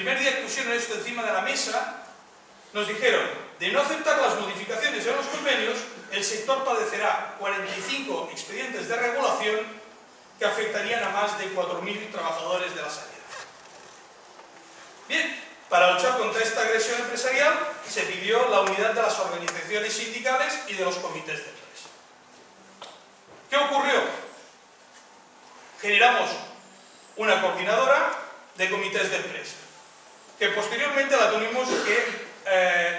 primer día que pusieron esto encima de la mesa, nos dijeron, de no aceptar las modificaciones en los convenios, el sector padecerá 45 expedientes de regulación que afectarían a más de 4.000 trabajadores de la sanidad. Bien, para luchar contra esta agresión empresarial se pidió la unidad de las organizaciones sindicales y de los comités de empresa. ¿Qué ocurrió? Generamos una coordinadora de comités de empresa, que posteriormente la tuvimos que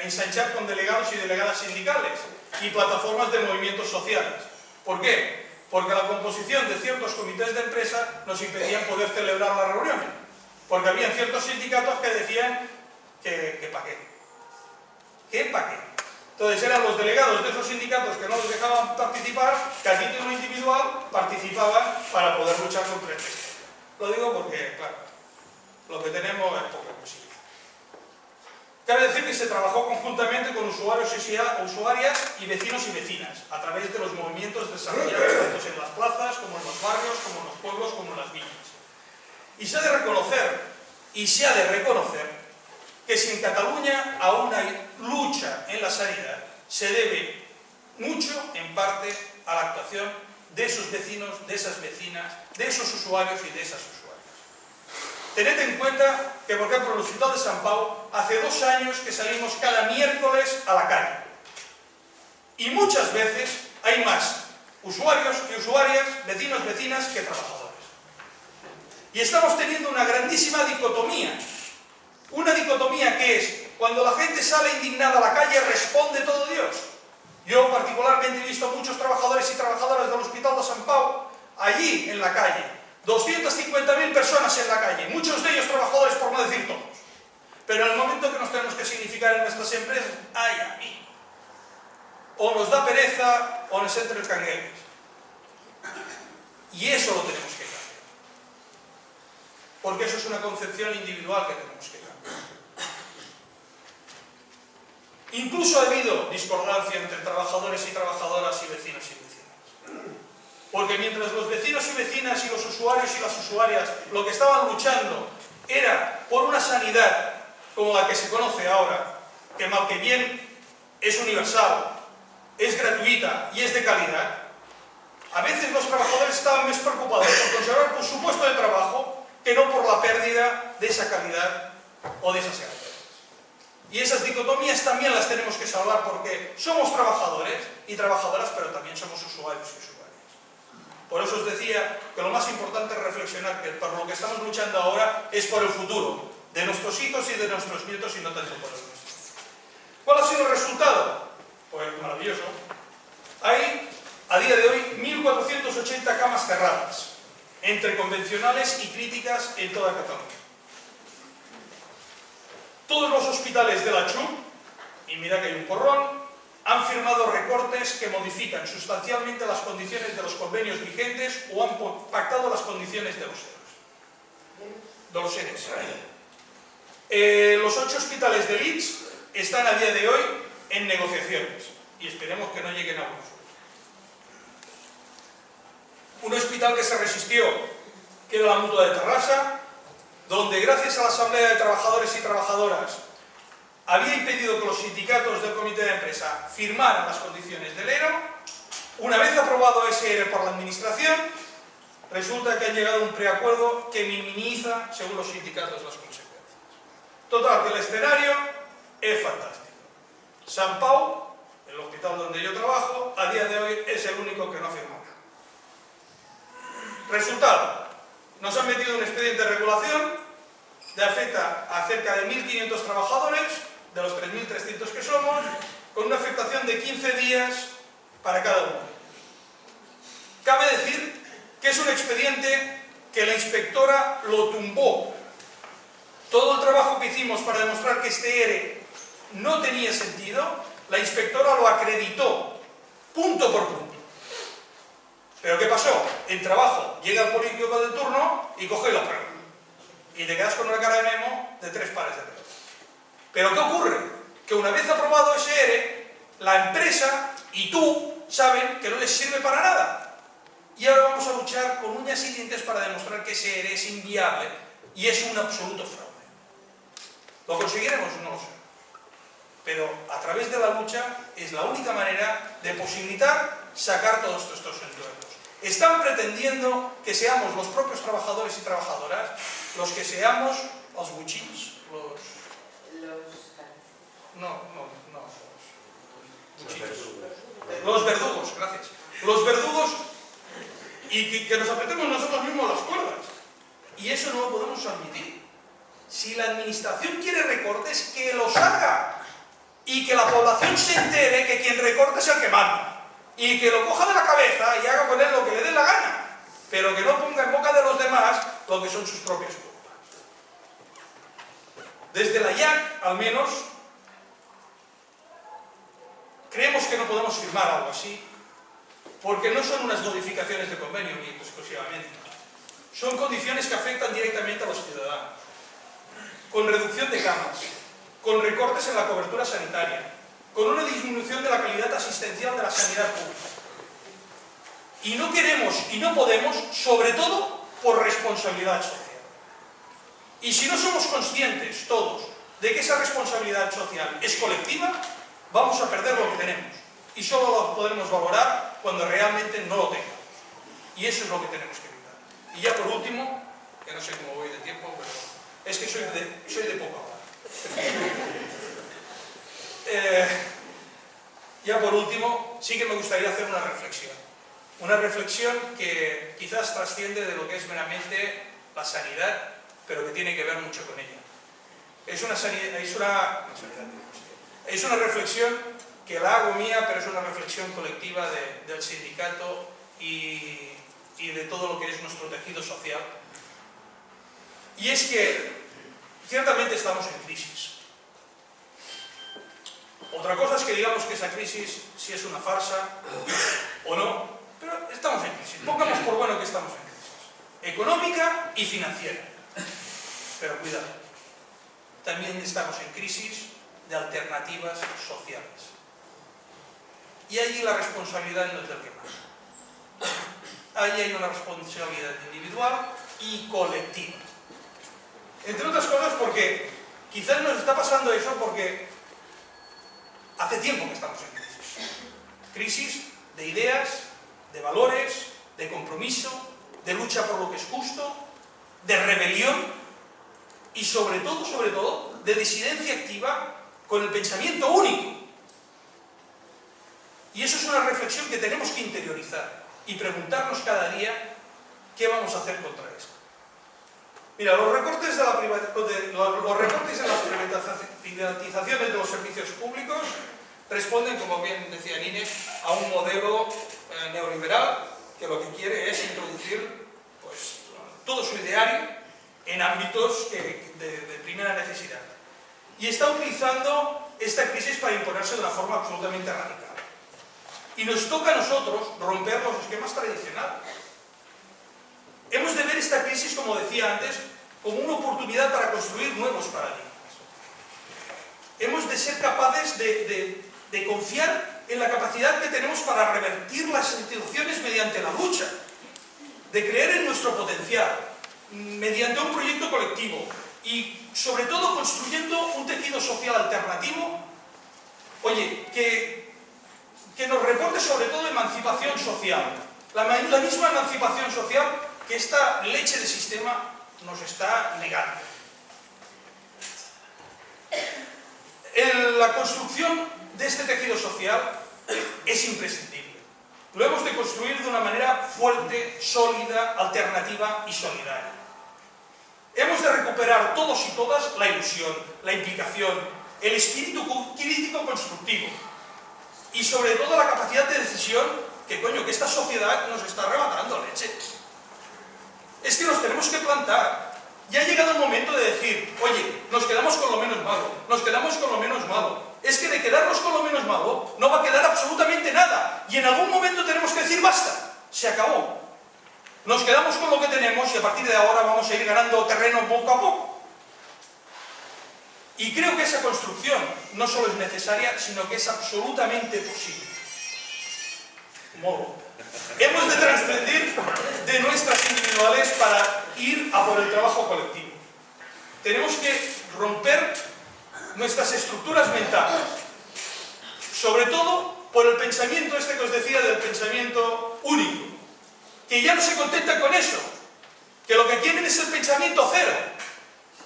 ensanchar con delegados y delegadas sindicales y plataformas de movimientos sociales. ¿Por qué? Porque la composición de ciertos comités de empresa nos impedían poder celebrar las reuniones, porque había ciertos sindicatos que decían que ¿para qué? ¿Qué para qué? Entonces eran los delegados de esos sindicatos que no los dejaban participar, que a título individual participaban para poder luchar contra el sistema. Lo digo porque, claro, lo que tenemos es poca posibilidad. Cabe decir que se trabajó conjuntamente con usuarios y usuarias y vecinos y vecinas, a través de los movimientos desarrollados tanto en las plazas, como en los barrios, como en los pueblos, como en las villas. Y se ha de reconocer, que si en Cataluña aún hay lucha en la sanidad, se debe mucho, en parte, a la actuación de esos vecinos, de esas vecinas, de esos usuarios y de esas usuarias. Tened en cuenta que, por ejemplo, en el Hospital de Sant Pau, hace 2 años que salimos cada miércoles a la calle. Y muchas veces hay más usuarios y usuarias, vecinos, vecinas, que trabajadores. Y estamos teniendo una grandísima dicotomía. Una dicotomía que es, cuando la gente sale indignada a la calle, responde todo Dios. Yo particularmente he visto muchos trabajadores y trabajadoras del Hospital de Sant Pau allí en la calle. 250.000 personas en la calle, muchos de ellos trabajadores, por no decir todos. Pero en el momento que nos tenemos que significar en nuestras empresas, ¡ay, amigo! O nos da pereza o nos entra el cangueles. Y eso lo tenemos que cambiar. Porque eso es una concepción individual que tenemos que cambiar. Incluso ha habido discordancia entre trabajadores y trabajadoras y vecinos y vecinas. Porque mientras los vecinos y vecinas y los usuarios y las usuarias lo que estaban luchando era por una sanidad como la que se conoce ahora, que mal que bien es universal, es gratuita y es de calidad, a veces los trabajadores estaban más preocupados por conservar su puesto de trabajo que no por la pérdida de esa calidad o de esas garantías. Y esas dicotomías también las tenemos que salvar, porque somos trabajadores y trabajadoras, pero también somos usuarios y usuarias. Por eso os decía que lo más importante es reflexionar que por lo que estamos luchando ahora es por el futuro de nuestros hijos y de nuestros nietos y no tanto por el nuestro. ¿Cuál ha sido el resultado? Pues maravilloso. Hay, a día de hoy, 1.480 camas cerradas, entre convencionales y críticas en toda Cataluña. Todos los hospitales de la CHUP, y mira que hay un porrón, han firmado recortes que modifican sustancialmente las condiciones de los convenios vigentes o han pactado las condiciones de los ERES. Los 8 hospitales de Leeds están a día de hoy en negociaciones y esperemos que no lleguen a uno. Un hospital que se resistió, que era la Mutua de Terrassa, donde gracias a la Asamblea de Trabajadores y Trabajadoras había impedido que los sindicatos del comité de empresa firmaran las condiciones del ERO. Una vez aprobado ese ERE por la administración, resulta que han llegado a un preacuerdo que minimiza, según los sindicatos, las consecuencias. Total, que el escenario es fantástico. Sant Pau, el hospital donde yo trabajo, a día de hoy es el único que no ha firmado nada. Resultado, nos han metido un expediente de regulación que afecta a cerca de 1.500 trabajadores, de los 3.300 que somos, con una afectación de 15 días para cada uno. Cabe decir que es un expediente que la inspectora lo tumbó. Todo el trabajo que hicimos para demostrar que este ERE no tenía sentido, la inspectora lo acreditó, punto por punto. ¿Pero qué pasó? El trabajo llega al político del turno y coge la prueba. Y te quedas con una cara de memo de 3 pares de pelos. ¿Pero qué ocurre? Que una vez aprobado ese ERE, la empresa y tú saben que no les sirve para nada. Y ahora vamos a luchar con uñas y dientes para demostrar que ese ERE es inviable y es un absoluto fraude. ¿Lo conseguiremos? No lo sé. Pero a través de la lucha es la única manera de posibilitar sacar todos estos entuertos. Están pretendiendo que seamos los propios trabajadores y trabajadoras los que seamos los buchins, los verdugos, gracias. Los verdugos y que nos apretemos nosotros mismos las cuerdas. Y eso no lo podemos admitir. Si la administración quiere recortes, que los haga. Y que la población se entere que quien recorta es el que manda. Y que lo coja de la cabeza y haga con él lo que le dé la gana. Pero que no ponga en boca de los demás lo que son sus propias culpas. Desde la IAC, al menos, creemos que no podemos firmar algo así, porque no son unas modificaciones de convenio exclusivamente. Son condiciones que afectan directamente a los ciudadanos, con reducción de camas, con recortes en la cobertura sanitaria, con una disminución de la calidad asistencial de la sanidad pública. Y no queremos y no podemos, sobre todo, por responsabilidad social. Y si no somos conscientes todos de que esa responsabilidad social es colectiva, vamos a perder lo que tenemos. Y solo lo podremos valorar cuando realmente no lo tengamos. Y eso es lo que tenemos que evitar. Y ya por último, que no sé cómo voy de tiempo, pero es que soy de poca hora. Ya por último, sí que me gustaría hacer una reflexión. Una reflexión que quizás trasciende de lo que es meramente la sanidad, pero que tiene que ver mucho con ella. Es una reflexión que la hago mía, pero es una reflexión colectiva del sindicato y de todo lo que es nuestro tejido social. Y es que ciertamente estamos en crisis. Otra cosa es que digamos que esa crisis, si es una farsa o no, pero estamos en crisis. Pongamos por bueno que estamos en crisis económica y financiera. Pero cuidado, también estamos en crisis de alternativas sociales. Y allí la responsabilidad no es del que más. Allí hay una responsabilidad individual y colectiva. Entre otras cosas porque quizás nos está pasando eso porque hace tiempo que estamos en crisis. Crisis de ideas, de valores, de compromiso, de lucha por lo que es justo, de rebelión y sobre todo, de disidencia activa con el pensamiento único. Y eso es una reflexión que tenemos que interiorizar y preguntarnos cada día qué vamos a hacer contra esto. Mira, los recortes en las privatizaciones de los servicios públicos responden, como bien decía Nines, a un modelo neoliberal que lo que quiere es introducir pues, todo su ideario en ámbitos de primera necesidad. Y está utilizando esta crisis para imponerse de una forma absolutamente radical. Y nos toca a nosotros romper los esquemas tradicionales. Hemos de ver esta crisis, como decía antes, como una oportunidad para construir nuevos paradigmas. Hemos de ser capaces de confiar en la capacidad que tenemos para revertir las instituciones mediante la lucha, de creer en nuestro potencial, mediante un proyecto colectivo y, sobre todo, construyendo un tejido social alternativo, que nos reporte sobre todo emancipación social, la misma emancipación social que esta leche de sistema nos está negando. La construcción de este tejido social es imprescindible. Lo hemos de construir de una manera fuerte, sólida, alternativa y solidaria. Hemos de recuperar todos y todas la ilusión, la implicación, el espíritu crítico constructivo y sobre todo la capacidad de decisión que esta sociedad nos está arrebatando leche. Es que nos tenemos que plantar. Ya ha llegado el momento de decir, oye, nos quedamos con lo menos malo, nos quedamos con lo menos malo. Es que de quedarnos con lo menos malo no va a quedar absolutamente nada. Y en algún momento tenemos que decir, basta, se acabó. Nos quedamos con lo que tenemos y a partir de ahora vamos a ir ganando terreno poco a poco. Y creo que esa construcción no solo es necesaria, sino que es absolutamente posible. Molo. Hemos de trascender de nuestras individuales para ir a por el trabajo colectivo. Tenemos que romper nuestras estructuras mentales. Sobre todo por el pensamiento este que os decía del pensamiento único, que ya no se contentan con eso, que lo que quieren es el pensamiento cero,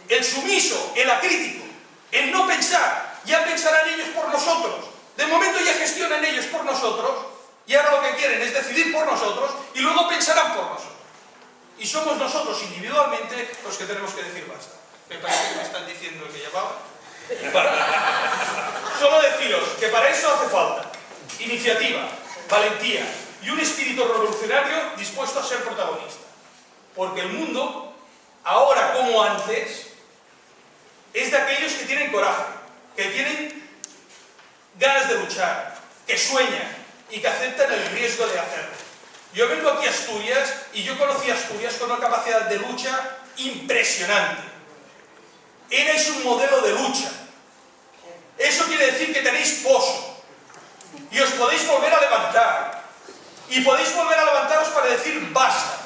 el sumiso, el acrítico, el no pensar. Ya pensarán ellos por nosotros. De momento ya gestionan ellos por nosotros y ahora lo que quieren es decidir por nosotros y luego pensarán por nosotros. Y somos nosotros individualmente los que tenemos que decir basta. Me parece que me están diciendo que llamaba. Solo deciros que para eso hace falta iniciativa, valentía y un espíritu revolucionario dispuesto a ser protagonista. Porque el mundo, ahora como antes, es de aquellos que tienen coraje, que tienen ganas de luchar, que sueñan y que aceptan el riesgo de hacerlo. Yo vengo aquí a Asturias y yo conocí a Asturias con una capacidad de lucha impresionante. Erais un modelo de lucha. Eso quiere decir que tenéis pozo y os podéis volver a levantar y podéis volver a levantaros para decir basta.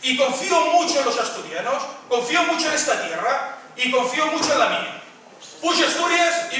Y confío mucho en los asturianos, confío mucho en esta tierra y confío mucho en la mía. Puig Asturias